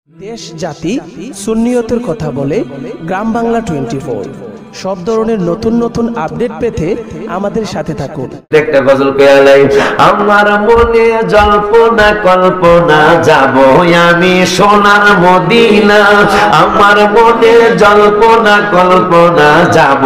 দেশ জাতি সুন্নিয়তের কথা বলে গ্রাম বাংলা 24 সব ধরনের নতুন নতুন আপডেট পেতে আমাদের সাথে থাকুন। একটা গজল পেয়ালাই আমার মনে জল্পনা কল্পনা যাব আমি সোনার মদিনা। আমার মনে জল্পনা কল্পনা যাব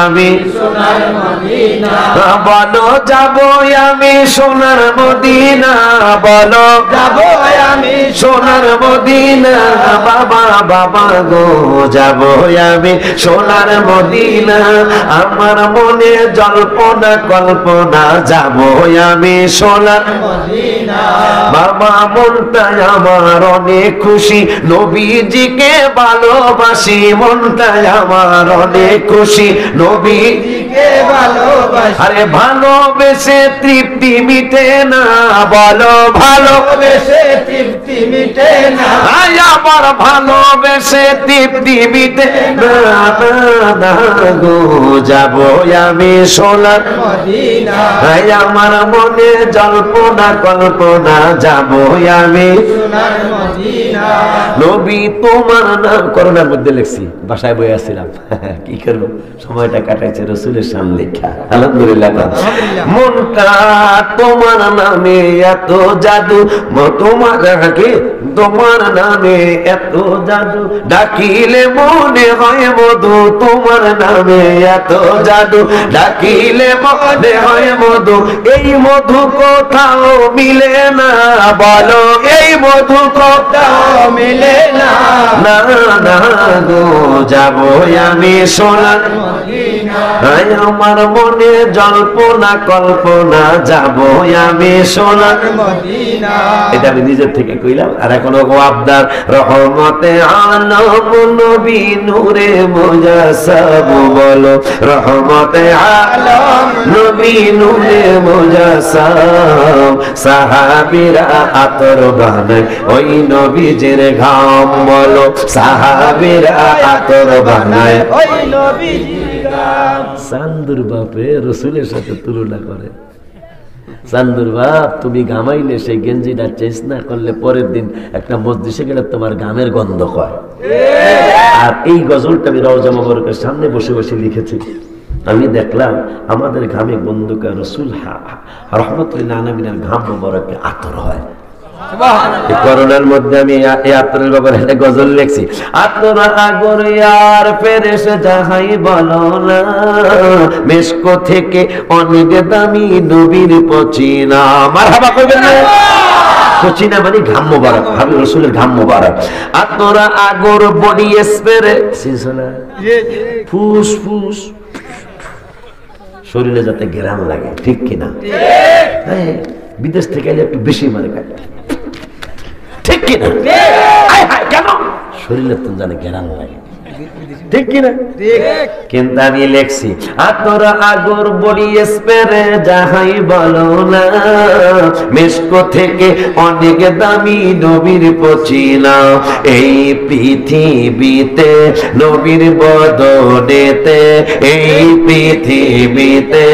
আমি সোনার মদিনা। বলো যাব আমি সোনার মদিনা, বলো যাব আমি সোনার মদিনা। বাবা বাবা গো যাব আমি সোনার মদিনা। আমার মনে জল্পনা কল্পনা যাব আমি সোনার মদিনা। বাবা মনটা আমার অনেক খুশি, নবীজিকে ভালোবাসি। মনটা আমার অনেক খুশি, নবীজিকে ভালোবাসি। আরে ভালোবেসে তৃপ্তি মিটে না, বলো ভালোবেসে তৃপ্তি মিটে না। আমার ভালোবেসে তৃপ্তি মিটে না গো যাব আমি সোনার মদিনা। আমার মনে জল্পনা কল্পনা যাব আমি সোনার মদিনা। নবী তোমার নাম করোনার মধ্যে লিখছি, বাসায় বই আসছিলাম কি করবো, সময়টা কাটাইছে রসুলের সামনে লেখা। আলহামদুলিল্লাহ। মনটা তোমার নামে এত জাদু, তোমার তোমার নামে এত জাদু, ডাকিলে মনে হয় মধু। তোমার নামে এত জাদু, ডাকিলে মনে হয় মধু। এই মধু কোথাও মিলে না, বলো এই মধু কোথাও মিলে না। না না গো যাব আমি সোনার মদিনা। আমার মনে জল্পনা কল্পনা যাব আমি সোনার মদিনা। এটা আমি নিজের থেকে কইলাম। আর এখনো আবদার রহমতে আলম নবী নূরে মুজাসসাব, বলো রহমতে আলম নবী নূরে মুজাসসাব। সাহাবীরা আতর বানায় ওই নবীজির ঘাম, বলো সাহাবীরা আতর বানায় ওই নবীজির ঘাম। চান্দুর বাপে রসুলের সাথে তুলনা করে। চান্দুর বাপ তুমি ঘামাইলে সেই গেঞ্জিটা চেঞ্জ না করলে পরের দিন একটা মসজিদে গেলে তোমার ঘামের গন্ধ হয়। আর এই গজলটা আমি রওজা মুবারকের সামনে বসে বসে লিখেছি। আমি দেখলাম আমাদের ঘামে গন্ধকা রসুল রহমতুল্লাহ আলামিনের ঘাম মুবারকে আতর হয়। করোনার মধ্যে আমি এই আতরের ব্যাপারে একটা গজল লিখছি। আতর আগর ইয়ার ফেরেশ যাহাই বলো না, মেশক থেকে অনেক দামি নবীর পচিনা। মারহাবা কইবেন না? পচিনা মানে ঘাম মোবারক, হাবিব রাসূলের ঘাম মোবারক। আতর আগর বডি স্প্রে সিনসনা ফুস ফুস শরীরে যাতে ঘেরান লাগে, ঠিক কিনা? হ্যাঁ, বিদেশ থেকে এলে একটু বেশি মারে খায়, ঠিক কিনা? কেন শরীরে তো জানে ঘেরান লাগে, ঠিক কিনা? কিন্তু আমি লেখছি আতর আগর বডি স্প্রে যাহাই বলো না, মেশক থেকে অনেক দামি নবীর পচিনা। এই পৃথিবীতে নবীর বদনেতে, এই পৃথিবীতে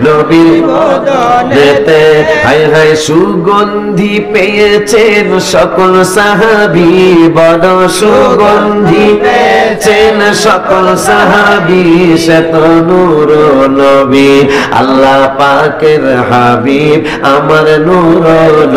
নবীর বদনেতে হায় হায় সুগন্ধি পেয়েছেন সকল সাহাবী। বড় সুগন্ধি পেয়েছেন সকল সাহাবী। সে তো নূর নবী আল্লাহ পাকের হাবিব, আমার নূর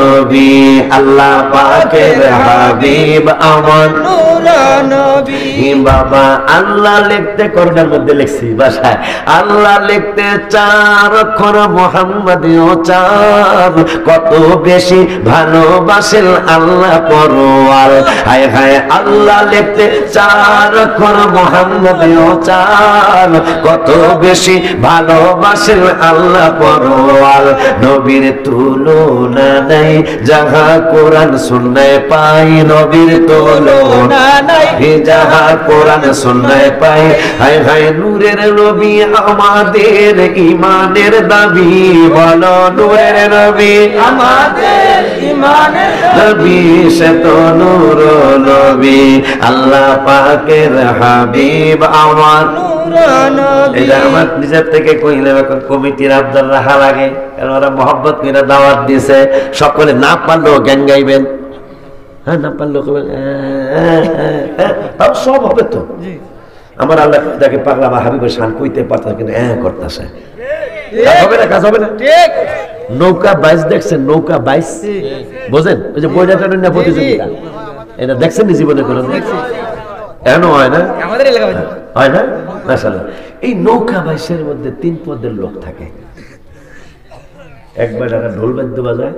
নবী আল্লাহ পাকের হাবিব, আমার নূর নবী। বাবা আল্লাহ লিখতে করোনার মধ্যে লিখছি বাসায়, আল্লাহ লিখতে 4 অক্ষর, মুহাম্মাদিও 4। কত বেশি ভালোবাসেন আল্লাহ পরওয়ার। হায় হায় আল্লাহ লিখতে 4 অক্ষর, মুহাম্মাদিও 4। কত বেশি ভালোবাসেন আল্লাহ পরওয়ার। নবীর তুলনা নাই যাহা কোরআন সুন্নায় পাই, নবীর তুলনা নাই যাহা কোরআন সুন্নায় পাই। হায় হায় নূরের নবী আমাদের ঈমানের দাবি, বলো নূরের নবী আমাদের ঈমানের নবী। সে তো নূর নবী আল্লাহ পাকের হাবিব, আমার নূর নবী। এটা আমার নিজের থেকে কইলাম। এখন কমিটির আবদার রাখা লাগে, কারণ ওরা মহব্বত করে দাওয়াত দিয়েছে, সকলে না পারলেও গান গাইবেন। হ্যাঁ না পারলো তাও সব হবে তো। আমার আল্লাহ দেখে পাগলা বা হাবিবের শান কইতে পারতেছে কিন্তু করতেছে, হবে না, কাজ হবে না। নৌকা বাইস দেখছেন? নৌকা বাইস বোঝেন? ওই যে বইটা না প্রতিযোগিতা, এটা দেখছেন নি জীবনে কোনো? এখনো হয় না? আমাদের এলাকায় হয় না? মাশাআল্লাহ। এই নৌকা বাইসের মধ্যে 3 পদের লোক থাকে। একবার একটা ঢোল বাদ্য বাজায়,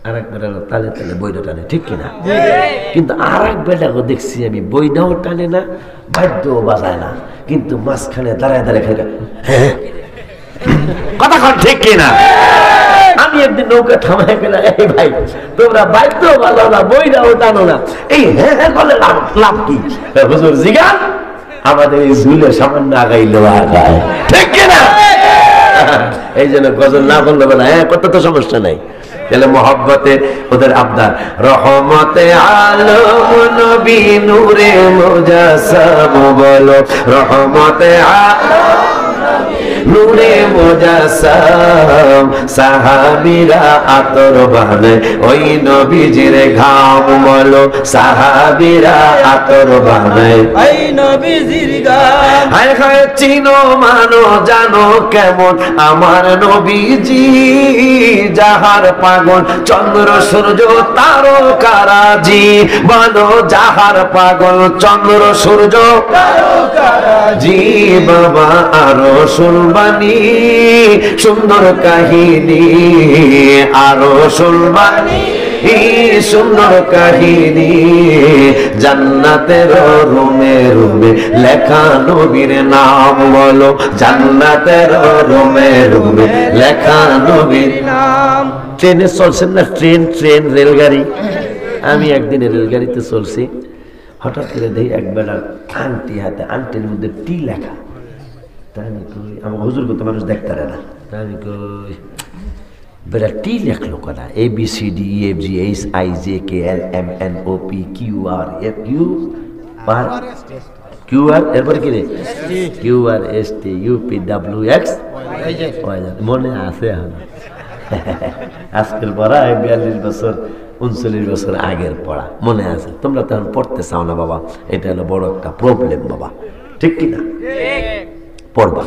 আর একবার তালে তালে বইটা টানে, ঠিক কিনা? কিন্তু আর এক বেটাকে দেখছি আমি, বইটাও টানে না, বাদ্যও বাজায় না, কিন্তু মাঝখানে দাঁড়ায় দাঁড়ায় খেলে কথা কন, ঠিক কিনা? আমি একদিন নৌকা থামায় গেলাম, এই ভাই তোমরা বাদ্য বাজাও না, বইটাও টানো না, এই হ্যাঁ করলে লাভ কি? হুজুর জিগান আমাদের এই ঝুলে সামান্য আগাইলো আগায়, ঠিক কিনা? এই জন্য গজল না বললো না, করতে তো সমস্যা নাই। তাহলে মহব্বতে ওদের আবদার, রহমতে আলম নবী নূরে মুজাসসাম, বলো রহমতে আলম নূরে মুজাসসাম, সাহাবীরা আতর বানে ওই নবীজির ঘাম, বলো সাহাবীরা আতর বানে ওই নবীজির ঘাম। হায় হায় চিনো মানো জানো কেমন আমার নবীজি, যাহার পাগল চন্দ্র সূর্য তারকারাজি, বলো যাহার পাগল চন্দ্র সূর্য তারকারাজি, বাবা আরো শুনবানি সুন্দর কাহিনী, আরো শুনবানি সুন্দর কাহিনী, জান্নাতের রুমে রুমে লেখা নবীর নাম, বলো জান্নাতের রুমে রুমে লেখা নবীর নাম। ট্রেনে চলছেন না? ট্রেন রেলগাড়ি। আমি একদিন রেলগাড়িতে চলছি, হঠাৎ করে দেখি একবার আংটি হাতে, আংটির মধ্যে টি লেখা। তাই আমি কই, আমার হুজুর কত মানুষ দেখতে পারে না, তাই আমি কই বেটা টি লেখলো কথা, ABCDEFGHIJKLMNOPQRST, এরপরে কি রে QRSTUPWX, মনে আছে? আজকের পড়া 42 বছর 39 বছর আগের পড়া মনে আছে। তোমরা তখন পড়তে চাও না বাবা, এটা হলো বড় একটা প্রবলেম বাবা, ঠিক কিনা? পড়বা,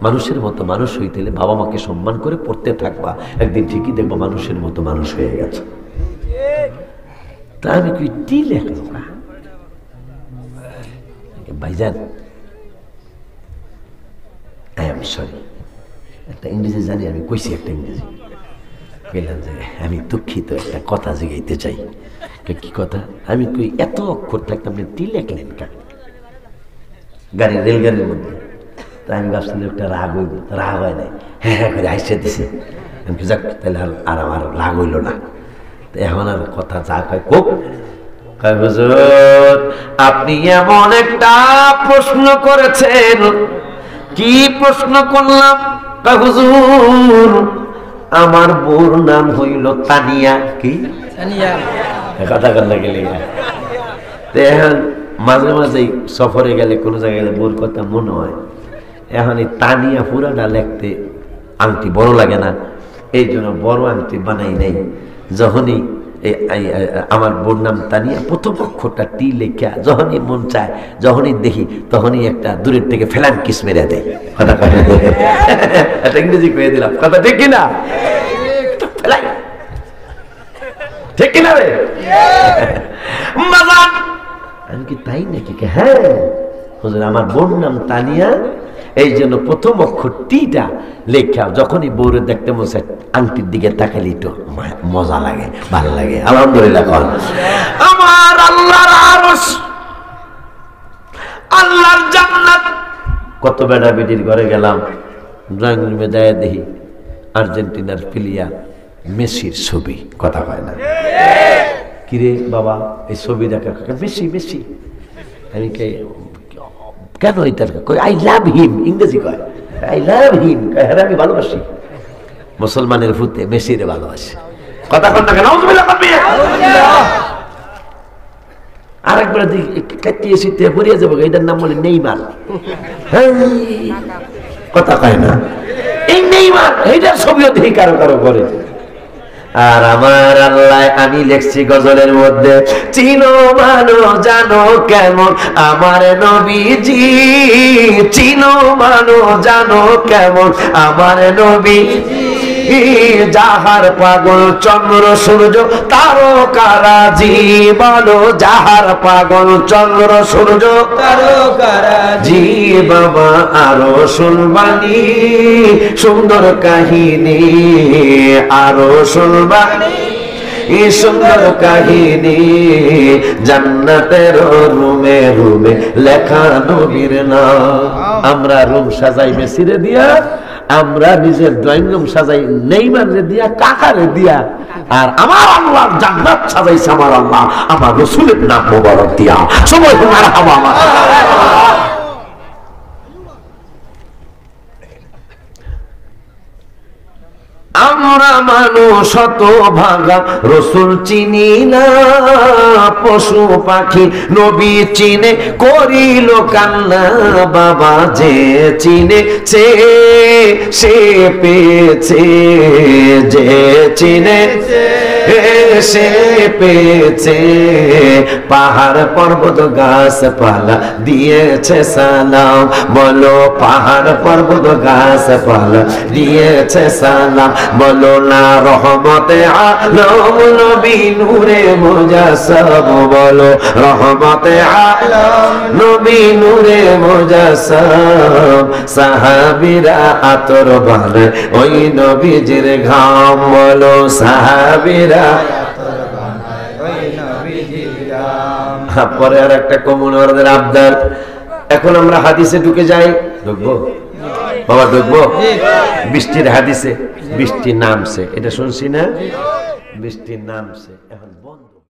মানুষের মতো মানুষ হইতে হলে বাবা মাকে সম্মান করে পড়তে থাকবা, একদিন ঠিকই দেখবা মানুষের মতো মানুষ হয়ে গেছে। তা আমি কি টি লেখলো না ভাইজান, আই এম সরি, একটা ইংরেজি জানি আমি, কইছি একটা ইংরেজি, বললাম যে আমি দুঃখিত, একটা কথা জিগাইতে চাই। কি কথা? আমি কই এত অক্ষর থাকতে আপনি টি লেখলেন কেন রেলগাড়ির মধ্যে? তাই আমি ভাবছিলাম একটা রাগ হয় নাই, হ্যাঁ করে হাসিয়ে দিছে। আমি যাক তাহলে আর আমার রাগ হইল না। এখন আর কথা যা কয় কোক, হুজুর আপনি এমন একটা প্রশ্ন করেছেন। কি প্রশ্ন করলাম? হুজুর আমার বউর নাম হইল তানিয়া। কি কথা কর গেলে এখন মাঝে মাঝে সফরে গেলে কোনো জায়গায় গেলে বউর কথা মনে হয়। এখন এই তানিয়া পুরাটা লিখতে আংটি বড় লাগে না, এই জন্য বড় আংটি বানাই নাই। যখনই আমার বোর নাম তানিয়া, প্রথম অক্ষরটা টি লেখা যখনই মন চায়, যখনই দেখি, তখনই একটা দূরের থেকে ফেলান কিস মেরে দেয়। কথা এটা ইংরেজি কয়ে দিলাম, কথা ঠিক কিনা? ঠিক কিনা রে? আমি কি তাই নাকি? হ্যাঁ হুজুর আমার বোর নাম তানিয়া, এই জন্য প্রথম অক্ষর টিটা লেখা যখনই বউরে দেখতে মনে চায়, আংটির দিকে তাকালে একটু মজা লাগে, ভালো লাগে। আলহামদুলিল্লাহ। আমার আল্লাহর আরশ, আল্লাহর জান্নাত। কত বেটা বেটির ঘরে গেলাম, ড্রয়িং রুমে যায় দেখি আর্জেন্টিনার প্লেয়ার মেসির ছবি। কথা কয় না? কিরে বাবা এই ছবি দেখা, মেসি মেসি। আমি কেন এটার কই আই লাভ হিম, ইংরেজি কয় আই লাভ হিম, হ্যাঁ আমি ভালোবাসি। মুসলমানের ফুতে মেসিরে ভালোবাসে। কথা কন না কেন? আরেকবার কাটিয়ে শীতে পড়িয়ে যাবো, এটার নাম বলে নেইমার। কথা কয় না? এই নেইমার এইটার ছবিও দেখি কারো কারো করে। আর আমার আল্লাহ আমি লিখছি গজলের মধ্যে, চিনো মানো জানো কেমন আমার নবীজি, চিনো মানো জানো কেমন আমার নবীজি, যাহার পাগল চন্দ্র সূর্য তারকারাজি, বলো যাহার পাগল চন্দ্র সূর্য তারকারাজি, বাবা আরো শুনবানি সুন্দর কাহিনী, আরো শুনবানি সুন্দর কাহিনী, জান্নাতের রুমে রুমে লেখা নবীর নাম। আমরা রুম সাজাই মেসিরে দিয়া, আমরা নিজের ড্রয়িং রুম সাজাই নেইমারে দিয়া, কাকারে দিয়া, আর আমার আল্লাহ জান্নাত সাজাইছে আমার আল্লাহ আমার রাসূলের নাম মোবারক দিয়া। সবাই মারহাবা। আমরা মানুষ শত ভাগা রসুল চিনি না, পশু পাখি নবী চিনে করিল কান্না, বাবা যে চিনে সে পেয়েছে, যে চিনে সে পেয়েছে, পাহাড় পর্বত গাছপালা দিয়েছে সালাম, বলো পাহাড় পর্বত গাছপালা দিয়েছে সালাম, বলো না রহমতে আলম নবী নূরে মুজাসসাম, বলো রহমতে আলম নবী নূরে মুজাসসাম, সাহাবীরা আতর বানায় ওই নবীজির ঘাম, বলো সাহাবীরা। পরে আর একটা কমুনারদের আবদার। এখন আমরা হাদিসে ঢুকে যাই, ঢুকবো বাবা, ঢুকবো বৃষ্টির হাদিসে। বৃষ্টি নামছে, এটা শুনছি না, বৃষ্টি নামছে, এখন বন্ধ।